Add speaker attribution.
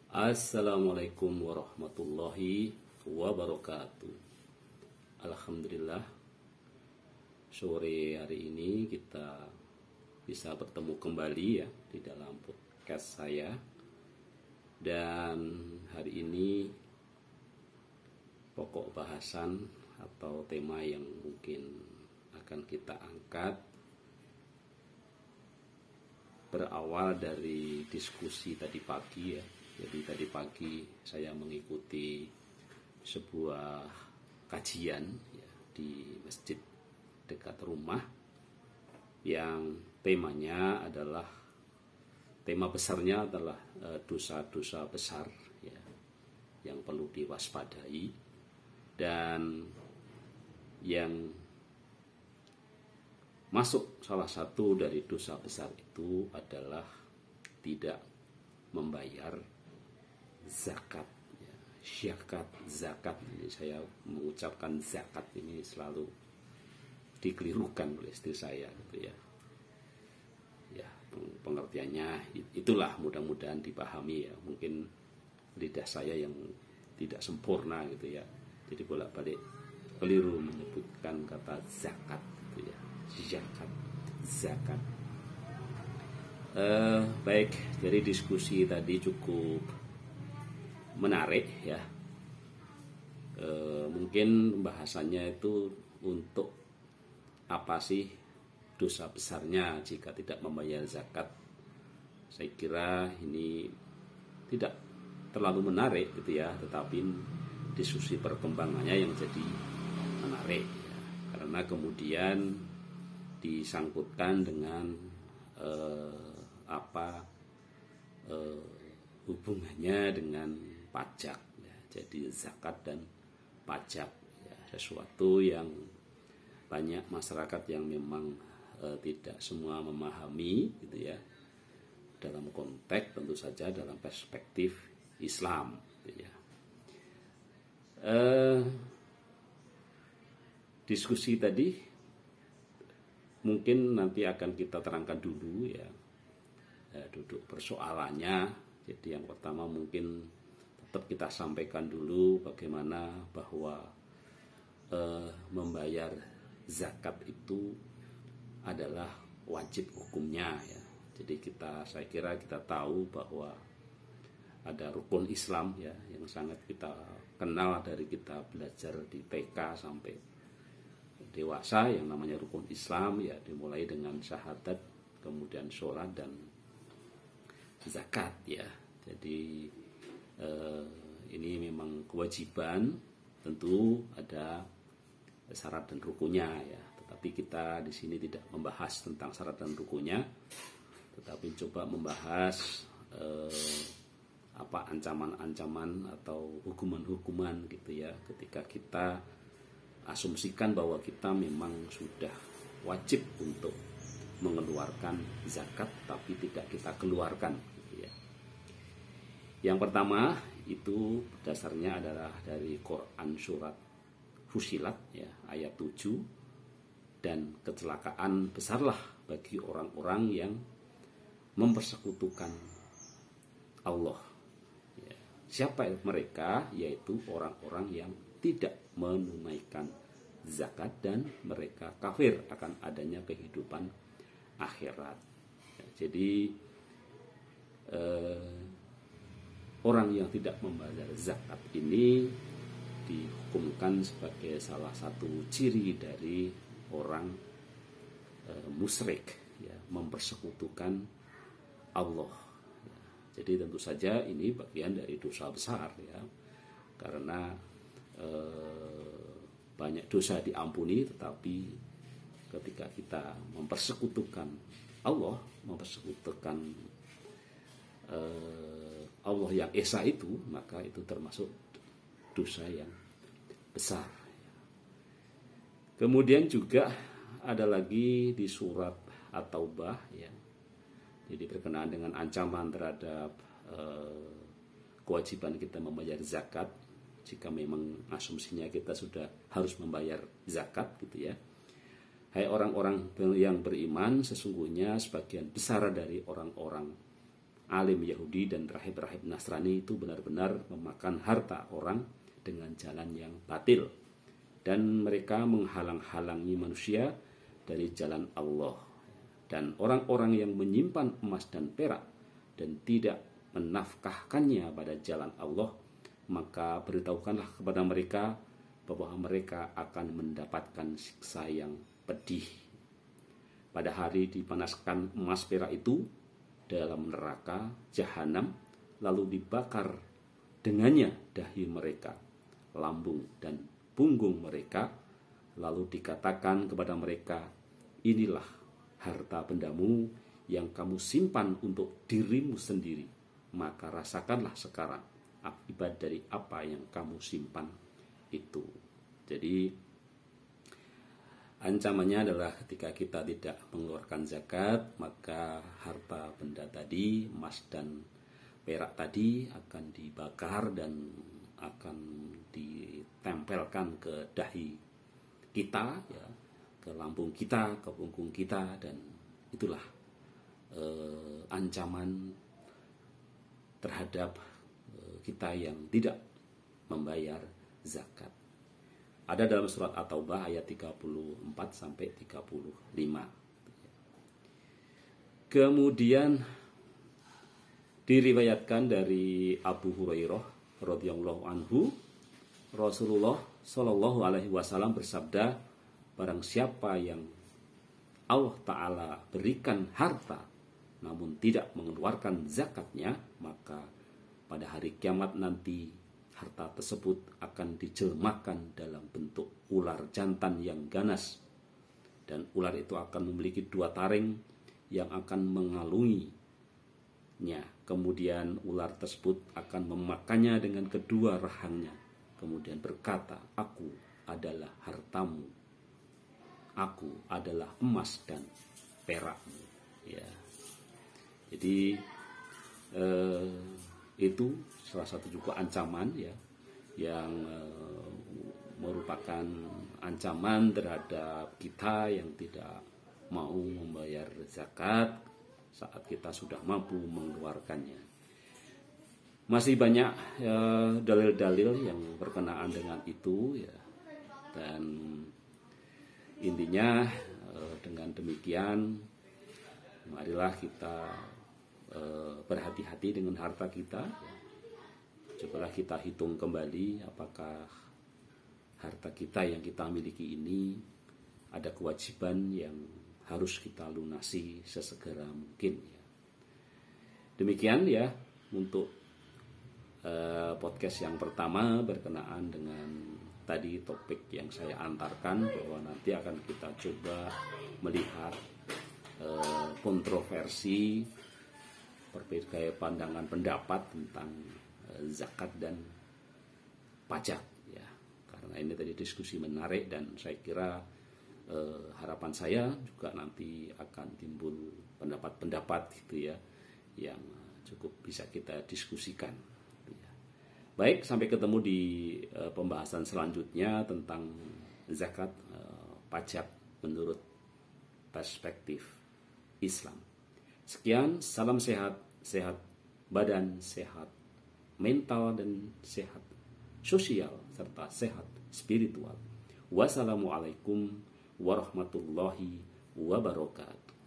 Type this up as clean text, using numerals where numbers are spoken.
Speaker 1: Assalamualaikum warahmatullahi wabarakatuh. Alhamdulillah, sore hari ini kita bisa bertemu kembali ya di dalam podcast saya. Dan hari ini pokok bahasan atau tema yang mungkin akan kita angkat berawal dari diskusi tadi pagi ya. Jadi tadi pagi saya mengikuti sebuah kajian ya, di masjid dekat rumah yang temanya adalah, tema besarnya adalah dosa-dosa besar ya, yang perlu diwaspadai. Dan yang masuk salah satu dari dosa besar itu adalah tidak membayar zakat ya. Zakat ini, saya mengucapkan zakat ini selalu dikelirukan oleh istri saya gitu ya. Ya, pengertiannya itulah, mudah-mudahan dipahami ya. Mungkin lidah saya yang tidak sempurna gitu ya. Jadi bolak-balik keliru menyebutkan kata zakat gitu ya. Zakat. Baik, jadi diskusi tadi cukup menarik ya. Mungkin bahasannya itu untuk apa sih dosa besarnya jika tidak membayar zakat. Saya kira ini tidak terlalu menarik gitu ya, tetapi diskusi perkembangannya yang jadi menarik ya. Karena kemudian disangkutkan dengan hubungannya dengan pajak ya. Jadi zakat dan pajak ya, sesuatu yang banyak masyarakat yang memang tidak semua memahami gitu ya, dalam konteks tentu saja dalam perspektif Islam gitu ya. Diskusi tadi mungkin nanti akan kita terangkan dulu ya, duduk persoalannya. Jadi yang pertama mungkin tetap kita sampaikan dulu bagaimana bahwa membayar zakat itu adalah wajib hukumnya ya. Jadi saya kira kita tahu bahwa ada rukun Islam ya, yang sangat kita kenal dari kita belajar di TK sampai dewasa, yang namanya rukun Islam ya, dimulai dengan syahadat, kemudian sholat dan zakat ya. Jadi ini memang kewajiban, tentu ada syarat dan rukunnya ya. Tetapi kita di sini tidak membahas tentang syarat dan rukunnya, tetapi coba membahas ancaman-ancaman atau hukuman-hukuman gitu ya, ketika kita asumsikan bahwa kita memang sudah wajib untuk mengeluarkan zakat tapi tidak kita keluarkan gitu ya. Yang pertama itu dasarnya adalah dari Quran surat Fussilat ya, ayat 7, dan kecelakaan besarlah bagi orang-orang yang mempersekutukan Allah ya. Siapa mereka? Yaitu orang-orang yang tidak menunaikan zakat dan mereka kafir akan adanya kehidupan akhirat ya. Jadi orang yang tidak membayar zakat ini dihukumkan sebagai salah satu ciri dari orang musyrik ya, mempersekutukan Allah ya. Jadi tentu saja ini bagian dari dosa besar ya, karena banyak dosa diampuni, tetapi ketika kita mempersekutukan Allah, mempersekutukan Allah yang esa itu, maka itu termasuk dosa yang besar. Kemudian juga ada lagi di surat At-Taubah ya. Jadi berkenaan dengan ancaman terhadap kewajiban kita membayar zakat, jika memang asumsinya kita sudah harus membayar zakat gitu ya. Hai orang-orang yang beriman, sesungguhnya sebagian besar dari orang-orang alim Yahudi dan rahib-rahib Nasrani itu benar-benar memakan harta orang dengan jalan yang batil, dan mereka menghalang-halangi manusia dari jalan Allah. Dan orang-orang yang menyimpan emas dan perak dan tidak menafkahkannya pada jalan Allah, maka beritahukanlah kepada mereka bahwa mereka akan mendapatkan siksa yang pedih. Pada hari dipanaskan emas perak itu dalam neraka jahanam, lalu dibakar dengannya dahi mereka, lambung dan punggung mereka, lalu dikatakan kepada mereka, inilah harta bendamu yang kamu simpan untuk dirimu sendiri, maka rasakanlah sekarang akibat dari apa yang kamu simpan itu. Jadi ancamannya adalah ketika kita tidak mengeluarkan zakat, maka harta benda tadi, emas dan perak tadi akan dibakar dan akan ditempelkan ke dahi kita, ya, ke lambung kita, ke punggung kita, dan itulah ancaman terhadap kita yang tidak membayar zakat. Ada dalam surat At-Taubah ayat 34 sampai 35. Kemudian diriwayatkan dari Abu Hurairah radhiyallahu anhu, Rasulullah Shallallahu alaihi wasallam bersabda, barang siapa yang Allah Ta'ala berikan harta namun tidak mengeluarkan zakatnya, maka pada hari kiamat nanti harta tersebut akan dijelmakan dalam bentuk ular jantan yang ganas, dan ular itu akan memiliki 2 taring yang akan mengalunginya. Kemudian ular tersebut akan memakannya dengan kedua rahangnya, kemudian berkata, aku adalah hartamu, aku adalah emas dan perakmu, ya. Jadi itu salah satu juga ancaman, ya, yang merupakan ancaman terhadap kita yang tidak mau membayar zakat saat kita sudah mampu mengeluarkannya. Masih banyak dalil-dalil yang berkenaan dengan itu, ya, dan intinya dengan demikian marilah kita berhati-hati dengan harta kita. Cobalah kita hitung kembali apakah harta kita yang kita miliki ini ada kewajiban yang harus kita lunasi sesegera mungkin, ya. Demikian, ya, untuk podcast yang pertama berkenaan dengan tadi topik yang saya antarkan, bahwa nanti akan kita coba melihat kontroversi berbagai pandangan pendapat tentang zakat dan pajak, ya. Karena ini tadi diskusi menarik, dan saya kira harapan saya juga nanti akan timbul pendapat-pendapat gitu, ya, yang cukup bisa kita diskusikan, gitu, ya. Baik, sampai ketemu di pembahasan selanjutnya tentang zakat, pajak menurut perspektif Islam. Sekian, salam sehat, sehat badan, sehat mental, dan sehat sosial, serta sehat spiritual. Wassalamualaikum warahmatullahi wabarakatuh.